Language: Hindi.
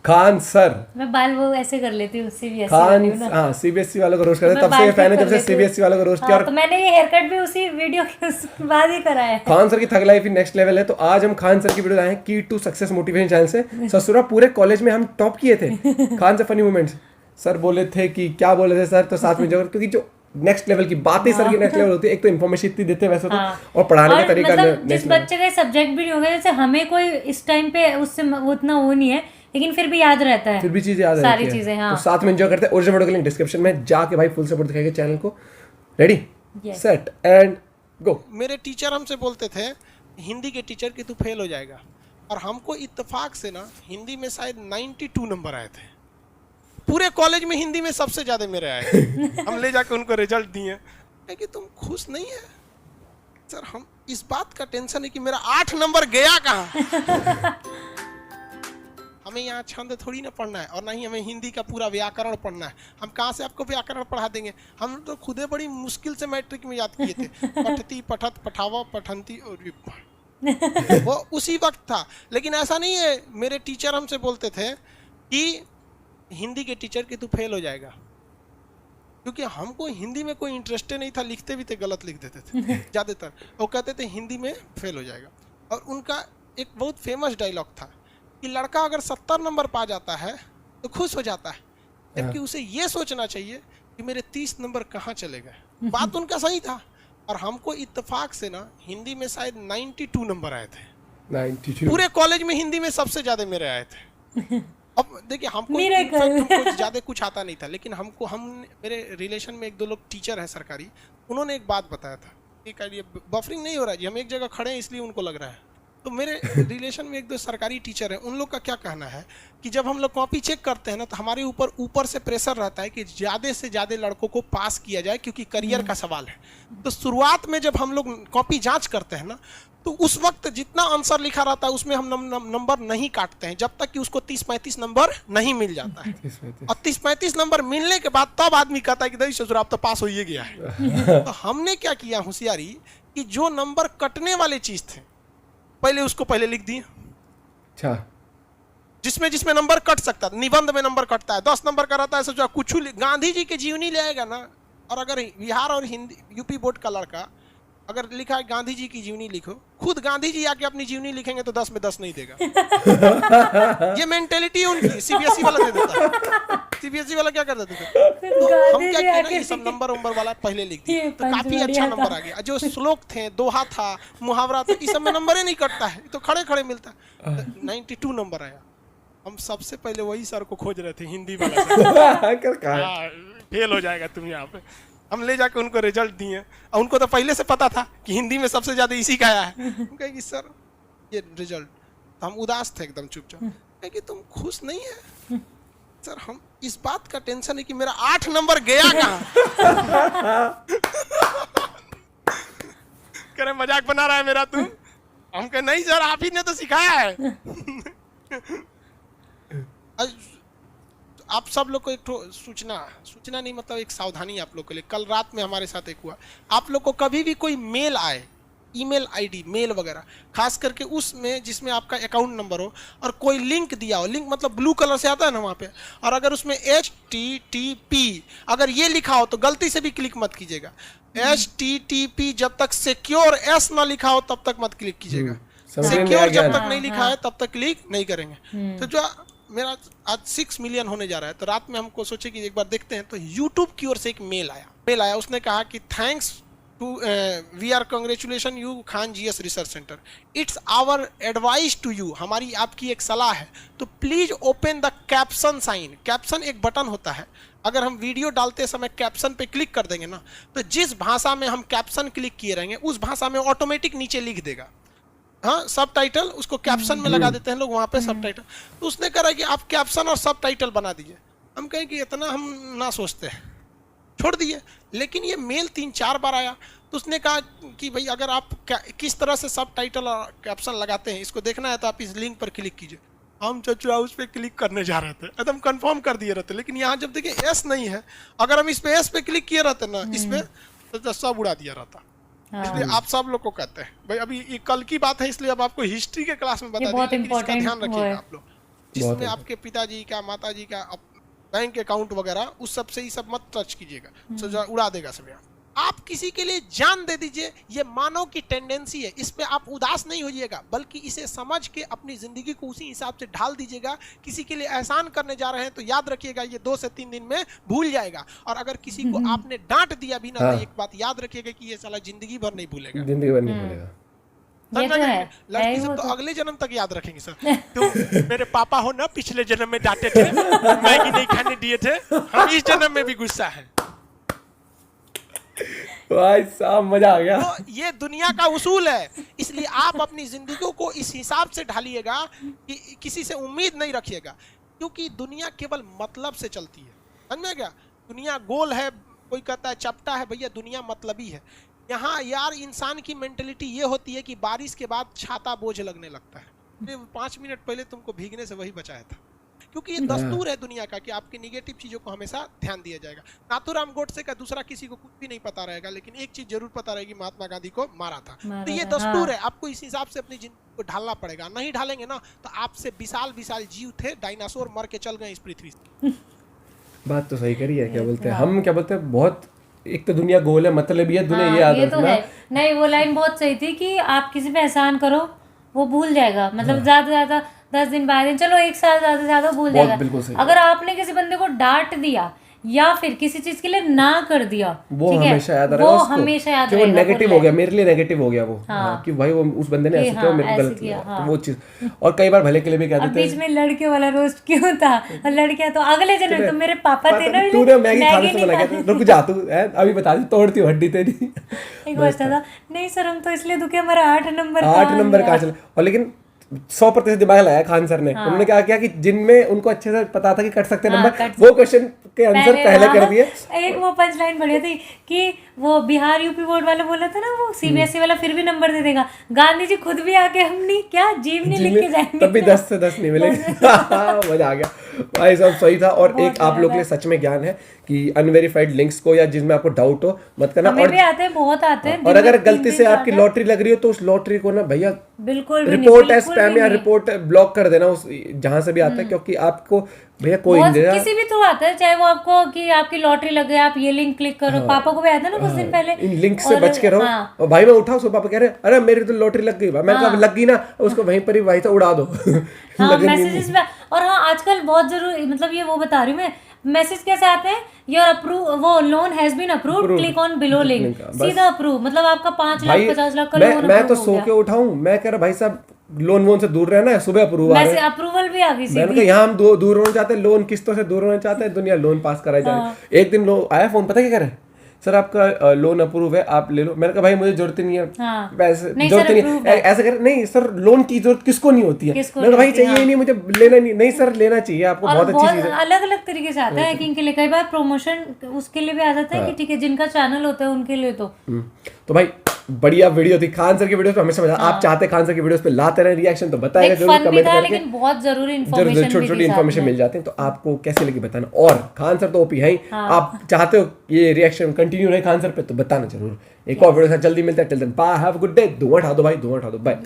खान सर। मैं बाल वो ऐसे कर लेती हूँ, सीबीएसई खान, ना। हाँ सीबीएसई वालों को रोस्ट करते मैं हैं, तब से बाल ये फैन है कर जब से लेती हूँ। सीबीएसई वालों को रोस्ट हाँ, किया। तो मैंने ये हेयर कट भी उसी वीडियो के बाद ही करा है। खान सर की थग लाइफ नेक्स्ट लेवल है। तो आज हम खान सर की वीडियो लाए हैं की टू सक्सेस मोटिवेशन चैनल से। ससुरा पूरे कॉलेज में हम टॉप किए थे खान से फनी मोमेंट्स। सर बोले थे कि क्या बोले थे सर, तो साथ में जो, क्योंकि जो नेक्स्ट लेवल की बातें सर की नेक्स्ट लेवल होती है। एक तो इन्फॉर्मेशन इतनी देते हैं वैसे तो, और पढ़ाने का तरीका मतलब जिस next level। बच्चे का सब्जेक्ट भी नहीं होगा, जैसे हमें कोई इस टाइम पे उससे उतना वो नहीं है, लेकिन फिर भी याद रहता है, फिर भी चीजें याद सारी रहती है। चीजें। हाँ, तो साथ में एंजॉय करते हैं। ओरिजिनल वीडियो का लिंक डिस्क्रिप्शन में जाके भाई फुल सपोर्ट दिखाएंगे चैनल को। Ready set and go. मेरे टीचर हमसे बोलते थे, हिंदी के टीचर कि तू फेल हो जाएगा, और हमको इत्तेफाक से ना हिंदी में शायद 92 नंबर आए थे। पूरे कॉलेज में हिंदी में सबसे ज्यादा मेरे आए। हम ले जाके उनको रिजल्ट दिए कि तुम खुश नहीं है सर, हम इस बात का टेंशन है कि मेरा 8 नंबर गया कहाँ। हमें यहाँ छंद थोड़ी ना पढ़ना है, और ना ही हमें हिंदी का पूरा व्याकरण पढ़ना है। हम कहाँ से आपको व्याकरण पढ़ा देंगे, हम तो खुदे बड़ी मुश्किल से मैट्रिक में याद किए थे। पठती पठत पठावा पठंती, और वो उसी वक्त था। लेकिन ऐसा नहीं है, मेरे टीचर हमसे बोलते थे कि हिंदी के टीचर कि तू फेल हो जाएगा, क्योंकि हमको हिंदी में कोई इंटरेस्ट नहीं था, लिखते भी थे गलत लिख देते थे ज़्यादातर। वो कहते थे हिंदी में फेल हो जाएगा। और उनका एक बहुत फेमस डायलॉग था कि लड़का अगर 70 नंबर पा जाता है तो खुश हो जाता है, जबकि उसे ये सोचना चाहिए कि मेरे 30 नंबर कहाँ चले गए। बात उनका सही था। और हमको इत्तेफाक से ना हिंदी में शायद 92 नंबर आए थे। 92 पूरे कॉलेज में हिंदी में सबसे ज़्यादा मेरे आए थे। अब देखिए, हमको ज़्यादा कुछ आता नहीं था, लेकिन मेरे रिलेशन में एक दो लोग टीचर हैं सरकारी, उन्होंने एक बात बताया था। ये बफरिंग नहीं हो रहा है जी, हम एक जगह खड़े हैं इसलिए उनको लग रहा है। तो मेरे रिलेशन में एक दो सरकारी टीचर हैं, उन लोग का क्या कहना है कि जब हम लोग कॉपी चेक करते हैं ना, तो हमारे ऊपर से प्रेशर रहता है कि ज़्यादा से ज़्यादा लड़कों को पास किया जाए, क्योंकि करियर का सवाल है। तो शुरुआत में जब हम लोग कॉपी जांच करते हैं ना, तो उस वक्त जितना आंसर लिखा रहता है उसमें हम नंबर नहीं काटते हैं, जब तक कि उसको 30-35 नंबर नहीं मिल जाता है। और 30-35 नंबर मिलने के बाद तब आदमी कहता है कि दही ससुर आप तो पास हो ही गया है। तो हमने क्या किया होशियारी, कि जो नंबर कटने वाले चीज थे पहले लिख दिए। अच्छा, जिसमें नंबर कट सकता था। निबंध में नंबर कटता है, 10 नंबर का रहता है, सोचा कुछ गांधी जी के जीवनी ले आएगा ना। और अगर बिहार और हिंदी यूपी बोर्ड का लड़का अगर लिखा है गांधी जी की जीवनी लिखो, खुद गांधी जी आके अपनी जीवनी लिखेंगे तो 10 में 10 नहीं देगा। ये मेंटेलिटी उनकी। सीबीएसई वाला दे देता। सीबीएसई वाला क्या कर देते थे, तो हम क्या किए ना, ये सब नंबर वाला पहले लिख दिए, तो काफी अच्छा नंबर आ गया। जो श्लोक थे, दोहा था, मुहावरा था, इस सब में नंबर ही नहीं कटता है, तो खड़े खड़े मिलता है। 92 नंबर आया। हम सबसे पहले वही सर को खोज रहे थे, हिंदी वाला फेल हो जाएगा तुम यहाँ पे। हम ले जाके उनको रिजल्ट दिए, और उनको तो पहले से पता था कि हिंदी में सबसे ज्यादा इसी का आया है। हम कहे कि सर ये रिजल्ट, तो हम उदास थे एकदम चुपचाप। कहे कि तुम खुश नहीं है सर, हम इस बात का टेंशन है कि मेरा 8 नंबर गया कहाँ। कह रहे मजाक बना रहा है मेरा तू। हम कहे नहीं सर, आप ही ने तो सिखाया है। आप सब लोग को एक सूचना नहीं, मतलब एक सावधानी आप लोग के लिए। कल रात में हमारे साथ एक हुआ, आप लोग को कभी भी कोई मेल आए, ईमेल आईडी, मेल वगैरह, खास करके उसमें जिसमें आपका अकाउंट नंबर हो और कोई लिंक दिया हो, लिंक मतलब ब्लू कलर से आता है ना वहाँ पे, और अगर उसमें HTTP अगर ये लिखा हो तो गलती से भी क्लिक मत कीजिएगा। HTTP जब तक सिक्योर S ना लिखा हो तब तक मत क्लिक कीजिएगा। सिक्योर जब तक नहीं लिखा है तब तक क्लिक नहीं करेंगे। तो जो मेरा आज 6 मिलियन होने जा रहा है, तो रात में हमको सोचे कि एक बार देखते हैं, तो YouTube की ओर से एक मेल आया। उसने कहा कि thanks to we are congratulation you Khan GS research centre, it's our advice to you, हमारी आपकी एक सलाह है, तो please open the caption sign. Caption एक बटन होता है, अगर हम वीडियो डालते समय कैप्शन पे क्लिक कर देंगे ना, तो जिस भाषा में हम कैप्शन क्लिक किए रहेंगे उस भाषा में ऑटोमेटिक नीचे लिख देगा। हाँ, सब टाइटल उसको कैप्शन में लगा देते हैं लोग वहाँ पे, सब टाइटल। तो उसने कहा कि आप कैप्शन और सब टाइटल बना दीजिए। हम कहें कि इतना हम ना सोचते हैं, छोड़ दिए। लेकिन ये मेल 3-4 बार आया, तो उसने कहा कि भाई अगर आप किस तरह से सब टाइटल और कैप्शन लगाते हैं, इसको देखना है तो आप इस लिंक पर क्लिक कीजिए। हम चचुआ उस पर क्लिक करने जा रहे थे, एकदम कंफर्म कर दिए रहते, लेकिन यहाँ जब देखिए S नहीं है, अगर हम इस पे S पे क्लिक किए रहते ना, इस पे तो सब उड़ा दिया रहता। इसलिए आप सब लोग को कहते हैं भाई, अभी ये कल की बात है, इसलिए अब आपको हिस्ट्री के क्लास में बता दें, इसका ध्यान रखिएगा आप लोग। जिसमें आपके पिताजी का, माताजी का बैंक अकाउंट वगैरह, उस सब से ये सब मत टच कीजिएगा, सब उड़ा देगा सब यहाँ। आप किसी के लिए जान दे दीजिए, ये मानव की टेंडेंसी है, इस पे आप उदास नहीं होइएगा, बल्कि इसे समझ के अपनी जिंदगी को उसी हिसाब से ढाल दीजिएगा। किसी के लिए एहसान करने जा रहे हैं तो याद रखिएगा ये 2 से 3 दिन में भूल जाएगा, और अगर किसी को आपने डांट दिया भी ना, तो एक बात याद रखिएगा कि ये साला जिंदगी भर नहीं भूलेगा, जिंदगी भर नहीं भूलेगा। ये तो है, लड़की सब तो अगले जन्म तक याद रखेंगे सर। तुम मेरे पापा हो ना, पिछले जन्म में डांटे थे, मैगी नहीं खाने दिए थे, हम इस जन्म में भी गुस्सा है। भाई साहब मजा आ गया। तो ये दुनिया का उसूल है, इसलिए आप अपनी जिंदगी को इस हिसाब से ढालिएगा कि किसी से उम्मीद नहीं रखिएगा, क्योंकि दुनिया केवल मतलब से चलती है, समझ में क्या? दुनिया गोल है, कोई कहता है चपटा है, भैया दुनिया मतलबी है। यहाँ यार इंसान की मेंटेलिटी ये होती है कि बारिश के बाद छाता बोझ लगने लगता है, 5 मिनट पहले तुमको भीगने से वही बचाया था, क्योंकि ये दस्तूर है दुनिया का कि आपकी निगेटिव चीजों को हमेशा ध्यान दिया जाएगा। नाथूराम गोडसे का दूसरा किसी को कुछ भी नहीं पता रहेगा, लेकिन एक चीज जरूर पता रहेगी, महात्मा गांधी को मारा था। तो ये दस्तूर है, आपको इस हिसाब से अपनी जिंदगी को ढालना पड़ेगा। नहीं ढालेंगे ना तो आपसे विशाल विशाल जीव थे, डायनासोर मर के चल गए इस पृथ्वी से। बात तो सही करी है। क्या बोलते हैं हम, क्या बोलते हैं, बहुत एक तो दुनिया गोल है, मतलब ये दुनिया ये याद ये तो रखना। है। नहीं, वो लाइन बहुत सही थी कि आप किसी पे एहसान करो वो भूल जाएगा, मतलब ज्यादा से ज्यादा 10 दिन 12 दिन, चलो 1 साल ज्यादा से ज्यादा भूल जाएगा। बिल्कुल सही। अगर आपने किसी बंदे को डांट दिया या फिर किसी चीज के लिए ना कर दिया, वो ठीक है, हमेशा याद रहेगा वो उसको, हमेशा याद कि वो रहेगा। नेगेटिव हो गया, मेरे लिए नेगेटिव हो गया वो, कि भाई वो उस बंदे ने ऐसे किया, मेरे को गलत किया, तो वो चीज। और कई बार भले के लिए भी और कहते थे, बीच में लड़के वाला रोस्ट क्यों था, और लड़कियां तो अगले जन्म में तो मेरे पापा थे ना, तूने मैगी खाने से नहीं मना किया था, रुक जा तू, अभी बता दी, तोड़ती हूँ हड्डी तेरी। एक बचता था, नहीं सर हम तो इसलिए दुखे, हमारा 8 नंबर 8 नंबर कहाँ चला। और लेकिन 100% दिमाग लगाया खान सर ने। उन्होंने क्या किया कि जिनमें उनको अच्छे से पता था कि कट सकते नंबर, वो क्वेश्चन के आंसर पहले कर दिए। एक वो पंच लाइन बढ़िया थी कि वो बिहार यूपी बोर्ड वाला बोला था ना, वो सीबीएसई वाला फिर भी नंबर दे देगा, गांधी जी खुद भी आके हम नहीं क्या जीव नहीं लिख के जाएंगे, तब भी 10 से 10 नहीं मिलेंगे। मजा आ गया भाई साहब, सही था। और एक आप लोग के लिए सच में ज्ञान है कि अनवेरीफाइड लिंक्स को या जिसमें आपको डाउट हो मत करना। हमें भी आते हैं, बहुत आते हैं। और अगर गलती से आपकी लॉटरी लग रही हो तो उस लॉटरी को ना भैया बिल्कुल रिपोर्ट एज स्पैम या रिपोर्ट ब्लॉक कर देना उस जहां से भी आता है, क्योंकि आपको भैया कोई नहीं देगा। किसी भी थ्रू आता है, चाहे वो आपको कि आपकी लॉटरी लग गई, आप ये लिंक क्लिक करो। पापा को भी आया था ना कुछ दिन पहले, इन लिंक से बच के रहो। और भाई मैं उठा, उसको पापा कह रहे अरे मेरी तो लॉटरी लग गई, मैंने कहा लग गई ना, उसको वहीं पर ही भाई तो उड़ा दो। मैसेजेस में। और हाँ आजकल बहुत जरूरी, मतलब ये वो बता रही हूँ मैं, मैसेज कैसे आते हैं, योर अप्रूव, वो loan has been approved, click on below link, सीधा अप्रूव, मतलब आपका 5 लाख 50 लाख का लोन। मैं तो सो के उठाऊं, मैं कह रहा भाई साहब लोन वोन से दूर रहना है, सुबह अप्रूव आ रहा है, अप्रूवल भी आ गई। मैंने कहा यहाँ हम दूर होना चाहते हैं, लोन किस्तों से दूर होना चाहते हैं, दुनिया लोन पास कराई जा रही है। एक दिन आया फोन, पता क्या कह रहे हैं, सर आपका लोन अप्रूव है, आप ले लो। मैंने कहा भाई मुझे जरूरत ही नहीं है, वैसे जरूरत नहीं है, ऐसे कर नहीं सर, लोन की जरूरत किसको नहीं होती है। मैंने कहा भाई चाहिए ही नहीं, मुझे लेना नहीं सर, लेना चाहिए आपको, बहुत अच्छी चीज है। अलग अलग तरीके से आता है हैकिंग के लिए, कई बार प्रमोशन उसके लिए भी आ जाता है कि ठीक है जिनका चैनल होता है उनके लिए। तो भाई बढ़िया वीडियो थी, खान सर की वीडियो पे हमेशा मजा। आप चाहते खान सर की वीडियोस पे लाते रहे रिएक्शन, तो बताएगा जरूर कमेंट करके, लेकिन बहुत जरूरी इन्फॉर्मेशन, छोटी छोटी इन्फॉर्मेशन मिल जाती है। तो आपको कैसे लगी बताना। और खान सर तो ओपी है ही, आप चाहते हो ये रिएक्शन कंटिन्यू रहे खान सर पे तो बताना जरूर। एक और वीडियो के साथ जल्दी मिलता है। Till then bye, have a good day. धुआं उठा दो भाई, धुआं उठा दो, बाय।